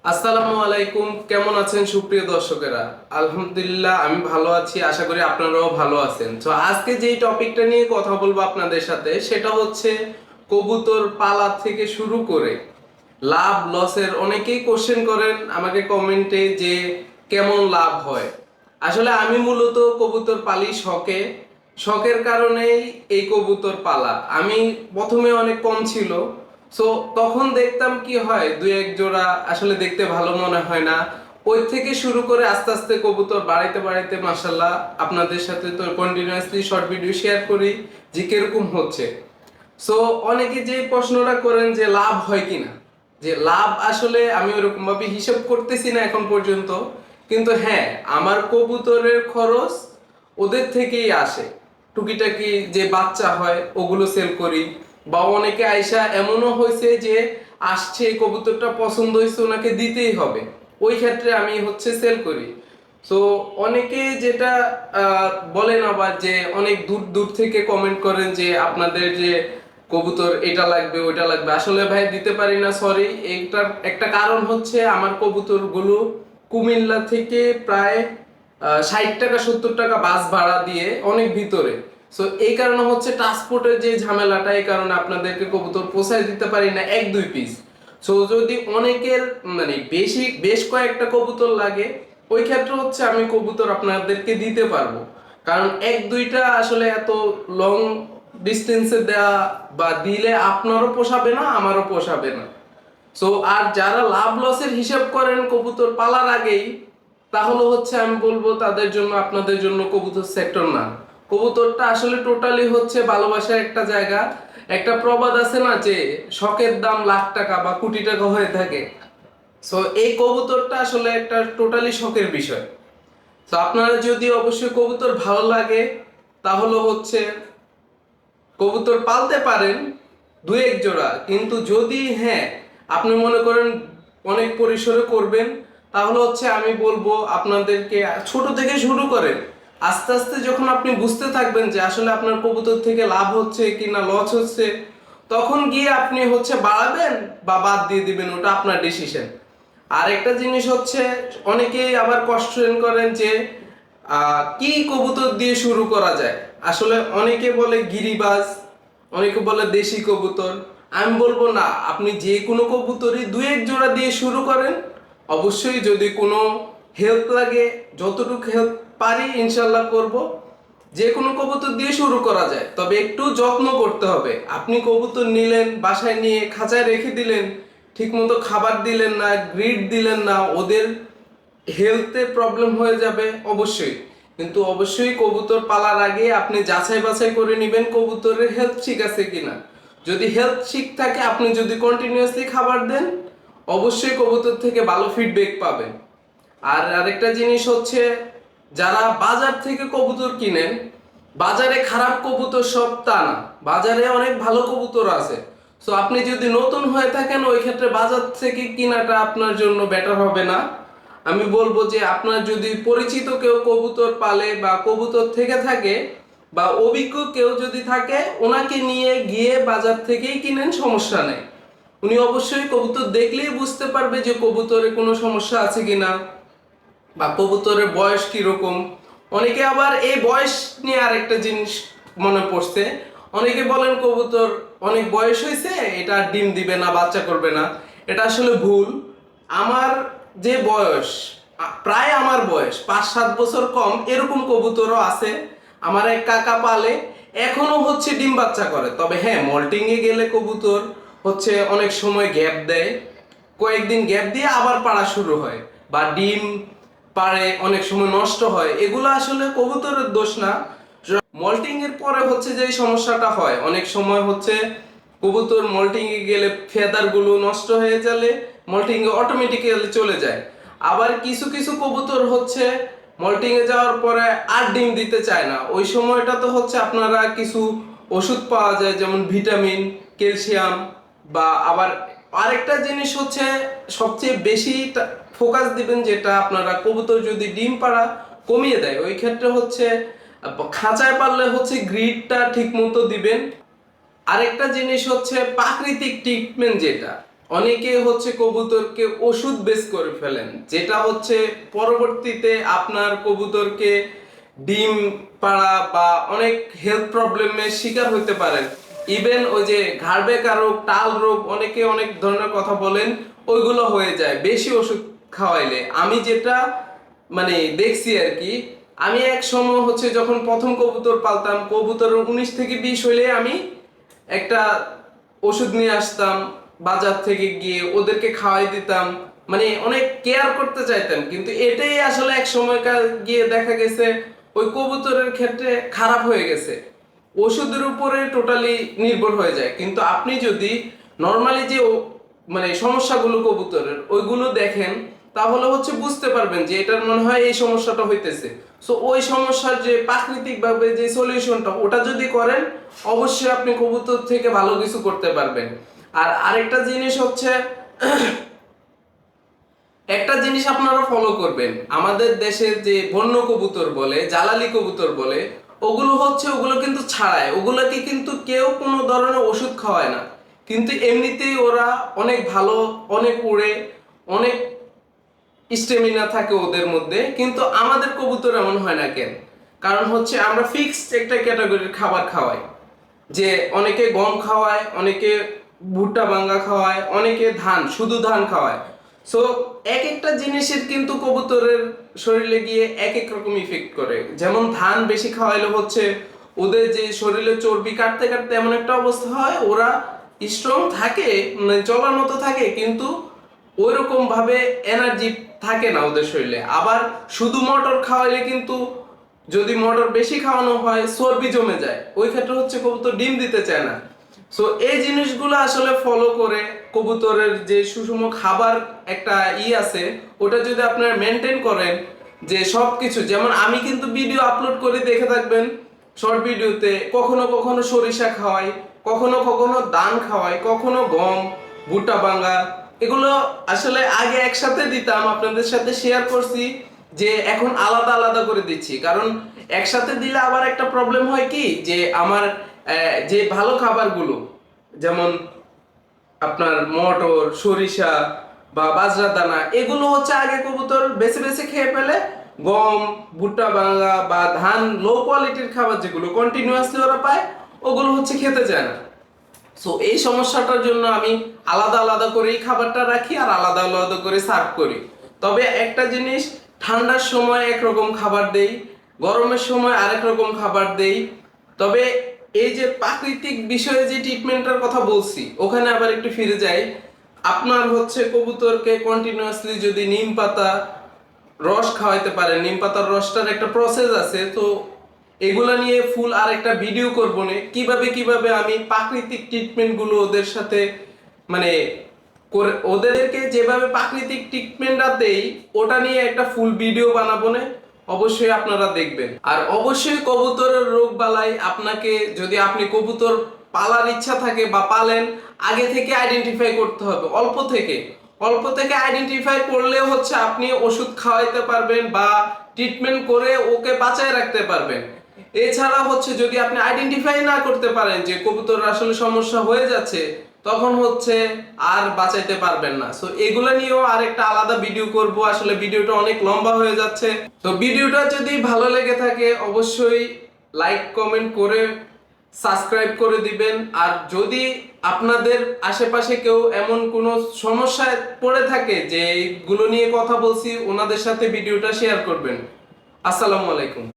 আসসালামু আলাইকুম, কেমন আছেন সুপ্রিয় দর্শকেরা? আলহামদুলিল্লাহ আমি ভালো আছি, আশা করি আপনারাও ভালো আছেন। তো আজকে যেই টপিকটা নিয়ে কথা বলবো আপনাদের সাথে সেটা হচ্ছে কবুতর পালা থেকে শুরু করে লাভ লসের। অনেকেই কোশ্চেন করেন আমাকে কমেন্টে যে কেমন লাভ হয়। আসলে আমি মূলত কবুতর পালি শখে, শখের কারণেই এই কবুতর পালা। আমি প্রথমে অনেক কম ছিল, সো তখন দেখতাম কি হয়, দুই এক জোড়া আসলে দেখতে ভালো মনে হয় না। ওই থেকে শুরু করে আস্তে আস্তে কবুতর বাড়াইতে বাড়াইতে মাশাল্লাহ আপনাদের সাথে তো কন্টিনিউয়াসলি শর্ট ভিডিও শেয়ার করি যে কিরকম হচ্ছে। সো অনেকে যে প্রশ্নটা করেন যে লাভ হয় কিনা, যে লাভ আসলে আমি ওরকম ভাবে হিসাব করতেছি না এখন পর্যন্ত, কিন্তু হ্যাঁ আমার কবুতরের খরচ ওদের থেকেই আসে। টুকিটাকি যে বাচ্চা হয় ওগুলো সেল করি, বা অনেকে আইসা এমনও হয়েছে যে আসছে কবুতরটা পছন্দ হয়েছে ওনাকে দিতেই হবে, ওই ক্ষেত্রে আমি হচ্ছে সেল করি। তো অনেকে যেটা বলেন আবার যে অনেক দূর দূর থেকে কমেন্ট করেন যে আপনাদের যে কবুতর এটা লাগবে ওইটা লাগবে, আসলে ভাই দিতে পারি না, সরি। এইটার একটা কারণ হচ্ছে আমার কবুতরগুলো কুমিল্লা থেকে প্রায় 60 টাকা 70 টাকা বাস ভাড়া দিয়ে অনেক ভিতরে। সো এই কারণে হচ্ছে ট্রান্সপোর্টের যে ঝামেলাটা, এই কারণে আপনাদেরকে কবুতর পৌঁছায় দিতে পারি না এক দুই পিস। সো যদি অনেকের মানে বেশি বেশ কয়েকটা কবুতর লাগে, ওই ক্ষেত্রে হচ্ছে আমি কবুতর আপনাদেরকে দিতে পারবো। কারণ এক দুইটা আসলে এত লং ডিস্টেন্সে দেওয়া বা দিলে আপনারও পোষাবে না, আমারও পোষাবে না। সো আর যারা লাভ লসের হিসাব করেন কবুতর পালার আগেই, তাহলে হচ্ছে আমি বলবো তাদের জন্য আপনাদের জন্য কবুতর সেক্টর না। কবুতরটা আসলে টোটালি হচ্ছে ভালোবাসার একটা জায়গা। একটা প্রবাদ আছে না যে শখের দাম লাখ টাকা বা কোটি টাকা হয়ে থাকে। সো এই কবুতরটা আসলে একটা টোটালি শখের বিষয়। তো আপনারা যদি অবশ্যই কবুতর ভালো লাগে তাহলে হচ্ছে কবুতর পালতে পারেন দুই এক জোড়া, কিন্তু যদি হ্যাঁ আপনি মনে করেন অনেক পরিসরে করবেন, তাহলে হচ্ছে আমি বলবো আপনাদেরকে ছোট থেকে শুরু করেন। আস্তে আস্তে যখন আপনি বুঝতে থাকবেন যে আসলে আপনার কবুতর থেকে লাভ হচ্ছে কি না লস হচ্ছে, তখন গিয়ে আপনি হচ্ছে বাড়াবেন বা বাদ দিয়ে দিবেন, ওটা আপনার ডিসিশন। আর একটা জিনিস হচ্ছে অনেকেই আবার কোশ্চেন করেন যে কি কবুতর দিয়ে শুরু করা যায়। আসলে অনেকে বলে গিরিবাজ, অনেকে বলে দেশি কবুতর। আমি বলবো না, আপনি যে কোনো কবুতরই দুই এক জোড়া দিয়ে শুরু করেন। অবশ্যই যদি কোনো হেল্প লাগে, যতটুকু হেল্প পারি ইনশাল্লাহ করব। যে কোনো কবুতর দিয়ে শুরু করা যায়, তবে একটু যত্ন করতে হবে। আপনি কবুতর নিলেন, বাসায় নিয়ে খাঁচায় রেখে দিলেন, ঠিকমতো খাবার দিলেন না, গ্রিড দিলেন না, ওদের হেলথে প্রবলেম হয়ে যাবে অবশ্যই। কিন্তু অবশ্যই কবুতর পালার আগে আপনি যাচাই বাছাই করে নেবেন কবুতরের হেলথ ঠিক আছে কিনা। যদি হেলথ ঠিক থাকে, আপনি যদি কন্টিনিউয়াসলি খাবার দেন, অবশ্যই কবুতর থেকে ভালো ফিডব্যাক পাবেন। আর আরেকটা জিনিস হচ্ছে, যারা বাজার থেকে কবুতর কিনেন, বাজারে খারাপ কবুতর সব তা না, বাজারে অনেক ভালো কবুতর আছে। সো আপনি যদি নতুন হয়ে থাকেন, ওই ক্ষেত্রে বাজার থেকে কিনাটা আপনার জন্য বেটার হবে না। আমি বলবো যে আপনার যদি পরিচিত কেউ কবুতর পালে বা কবুতর থেকে থাকে, বা অভিজ্ঞ কেউ যদি থাকে, ওনাকে নিয়ে গিয়ে বাজার থেকেই কিনেন, সমস্যা নেই। উনি অবশ্যই কবুতর দেখলেই বুঝতে পারবে যে কবুতরে কোনো সমস্যা আছে কিনা, বা কবুতরের বয়স কিরকম। অনেকে আবার এই বয়স নিয়ে আরেকটা জিনিস মনে পড়ছে, অনেকে বলেন কবুতর অনেক বয়স হয়েছে, এটা আর ডিম দিবে না, বাচ্চা করবে না। এটা আসলে ভুল। আমার যে বয়স, প্রায় আমার বয়স 5-7 বছর কম এরকম কবুতরও আছে। আমার এক কাকা পালে, এখনো হচ্ছে ডিম বাচ্চা করে। তবে হ্যাঁ, মল্টিং এ গেলে কবুতর হচ্ছে অনেক সময় গ্যাপ দেয়, কয়েকদিন গ্যাপ দিয়ে আবার পাড়া শুরু হয়, বা ডিম পাড়ে অনেক সময় নষ্ট হয়। এগুলো আসলে কবুতরের দোষ না। মল্টিং এর পরে হচ্ছে যে সমস্যাটা হয়, অনেক সময় হচ্ছে কবুতর মল্টিং এ গেলে ফেদার গুলো নষ্ট হয়ে গেলে মল্টিং এ অটোমেটিক্যালি চলে যায়। আবার কিছু কিছু কবুতর হচ্ছে মল্টিং এ যাওয়ার পরে আর ডিম দিতে চায় না, ওই সময়টা তো হচ্ছে আপনারা কিছু ওষুধ পাওয়া যায় যেমন ভিটামিন, ক্যালসিয়াম। বা আবার আরেকটা জিনিস হচ্ছে সবচেয়ে বেশি ফোকাস দিবেন, যেটা আপনারা কবুতর যদি ডিম পাড়া কমিয়ে দেয়, ওই ক্ষেত্রে হচ্ছে খাঁচায় পারলে হচ্ছে গ্রিডটা ঠিক মতো দিবেন। আরেকটা জিনিস হচ্ছে প্রাকৃতিক ট্রিটমেন্ট, যেটা অনেকে হচ্ছে কবুতরকে ওষুধ বেস করে ফেলেন, যেটা হচ্ছে পরবর্তীতে আপনার কবুতরকে ডিম পাড়া বা অনেক হেলথ প্রবলেমের শিকার হতে পারেন। ইভেন ওই যে ঘাড় বেঁকা রোগ, টাল রোগ, অনেকে অনেক ধরনের কথা বলেন, ওইগুলো হয়ে যায় বেশি ওষুধ খাওয়াইলে। আমি যেটা মানে দেখছি আর কি, আমি এক সময় হচ্ছে যখন প্রথম কবুতর পালতাম, কবুতর 19 থেকে 20 হইলে আমি একটা ওষুধ নিয়ে আসতাম বাজার থেকে গিয়ে, ওদেরকে খাওয়াই দিতাম, মানে অনেক কেয়ার করতে চাইতাম। কিন্তু এটাই আসলে এক সময়কার গিয়ে দেখা গেছে ওই কবুতরের ক্ষেত্রে খারাপ হয়ে গেছে, ওষুধের উপরে টোটালি নির্ভর হয়ে যায়। কিন্তু আপনি যদি নর্মালি যে মানে সমস্যাগুলো কবুতরের ওইগুলো দেখেন, তাহলে হচ্ছে বুঝতে পারবেন যে এটার মনে হয় এই সমস্যাটা হইতেছে। সো ওই সমস্যার যে প্রাকৃতিক ভাবে যে সলিউশনটা ওটা যদি করেন, অবশ্যই আপনি কবুতর থেকে ভালো কিছু করতে পারবেন। আর আরেকটা জিনিস হচ্ছে একটা জিনিস আপনারা ফলো করবেন, আমাদের দেশের যে বন্য কবুতর বলে, জালালি কবুতর বলে, ওগুলো কিন্তু ছাড়ায়, ওগুলোকে কিন্তু কেউ কোনো ধরনের ওষুধ খাওয়ায় না, কিন্তু এমনিতেই ওরা অনেক ভালো, অনেক উড়ে, অনেক স্টেমিনা থাকে ওদের মধ্যে। কিন্তু আমাদের কবুতর এমন হয় না কেন? কারণ হচ্ছে আমরা ফিক্সড একটা ক্যাটাগরির খাবার খাওয়াই, যে অনেকে গম খাওয়ায়, অনেকে ভুট্টা বাঙ্গা খাওয়ায়, অনেকে ধান, শুধু ধান খাওয়ায়। সো এক একটা জিনিসের কিন্তু কবুতরের শরীরে গিয়ে এক এক রকম ইফেক্ট করে। যেমন ধান বেশি খাওয়াইলে হচ্ছে ওদের যে শরীরে চর্বি কাটতে কাটতে এমন একটা অবস্থা হয়, ওরা স্ট্রং থাকে, মানে চলার মতো থাকে, কিন্তু ওইরকম ভাবে এনার্জি থাকে না ওদের শরীরে। আবার শুধু মটর খাওয়াইলে কিন্তু, যদি মটর বেশি খাওয়ানো হয়, চর্বি জমে যায়, ওই ক্ষেত্রে হচ্ছে কবুতর ডিম দিতে চায় না। সো এই জিনিসগুলো আসলে ফলো করে কবুতরের যে সুষম খাবার একটা আছে, ওটা যদি আপনারা মেনটেন করেন, যে সব কিছু, যেমন আমি কিন্তু ভিডিও আপলোড করে দেখে থাকবেন শর্ট ভিডিওতে, কখনো কখনো সরিষা খাওয়াই, কখনো কখনো ধান খাওয়াই, কখনো গম, ভুট্টা বাঙ্গা, এগুলো আসলে আগে একসাথে দিতাম, আপনাদের সাথে শেয়ার করছি, যে এখন আলাদা আলাদা করে দিচ্ছি। কারণ একসাথে দিলে আবার একটা প্রবলেম হয় কি, যে আমার যে ভালো খাবারগুলো, যেমন আপনার মটর, সরিষা বা বাজরা দানা, এগুলো হচ্ছে আগে কবুতর বেছে বেছে খেয়ে ফেলে, গম, ভুট্টা বাঙ্গা বা ধান, লো কোয়ালিটির খাবার যেগুলো কন্টিনিউয়াসলি ওরা পায়, ওগুলো হচ্ছে খেতে চায় না। সো এই সমস্যাটার জন্য আমি আলাদা আলাদা করেই খাবারটা রাখি আর আলাদা আলাদা করে সার্ভ করি। তবে একটা জিনিস, ঠান্ডার সময় একরকম খাবার দেই, গরমের সময় আরেক রকম খাবার দেই। তবে এই যে প্রাকৃতিক বিষয়ে যে ট্রিটমেন্টের কথা বলছি, ওখানে আবার একটু ফিরে যাই। আপনার হচ্ছে কবুতরকে কন্টিনিউয়াসলি যদি নিম পাতা রস খাওয়াইতে পারেন, নিম পাতার রসটার একটা প্রসেস আছে, তো এগুলা নিয়ে ফুল আর একটা ভিডিও করবো না, কিভাবে কিভাবে আমি প্রাকৃতিক ট্রিটমেন্ট গুলো ওদের সাথে মানে করে, ওদেরকে যেভাবে প্রাকৃতিক ট্রিটমেন্টটা দেই, ওটা নিয়ে একটা ফুল ভিডিও বানাবো না, অবশ্যই আপনারা দেখবেন। আর অবশ্যই কবুতরের রোগ বালাই আপনাকে, যদি আপনি কবুতর পালার ইচ্ছা থাকে বা পালেন, আগে থেকে আইডেন্টিফাই করতে হবে, অল্প থেকে আইডেন্টিফাই করলে হচ্ছে আপনি ওষুধ খাওয়াইতে পারবেন বা ট্রিটমেন্ট করে ওকে বাঁচায় রাখতে পারবেন। এছাড়া হচ্ছে যদি আপনি আইডেন্টিফাই না করতে পারেন যে কবুতর আসলে সমস্যা হয়ে যাচ্ছে, তখন হচ্ছে আর বাঁচাইতে পারবেন না। সো এগুলো নিয়েও আরেকটা আলাদা ভিডিও করব, আসলে ভিডিওটা অনেক লম্বা হয়ে যাচ্ছে। তো ভিডিওটা যদি ভালো লেগে থাকে, অবশ্যই লাইক কমেন্ট করে সাবস্ক্রাইব করে দিবেন। আর যদি আপনাদের আশেপাশে কেউ এমন কোনো সমস্যায় পড়ে থাকে যে এইগুলো নিয়ে কথা বলছি, ওনাদের সাথে ভিডিওটা শেয়ার করবেন। আসসালামু আলাইকুম।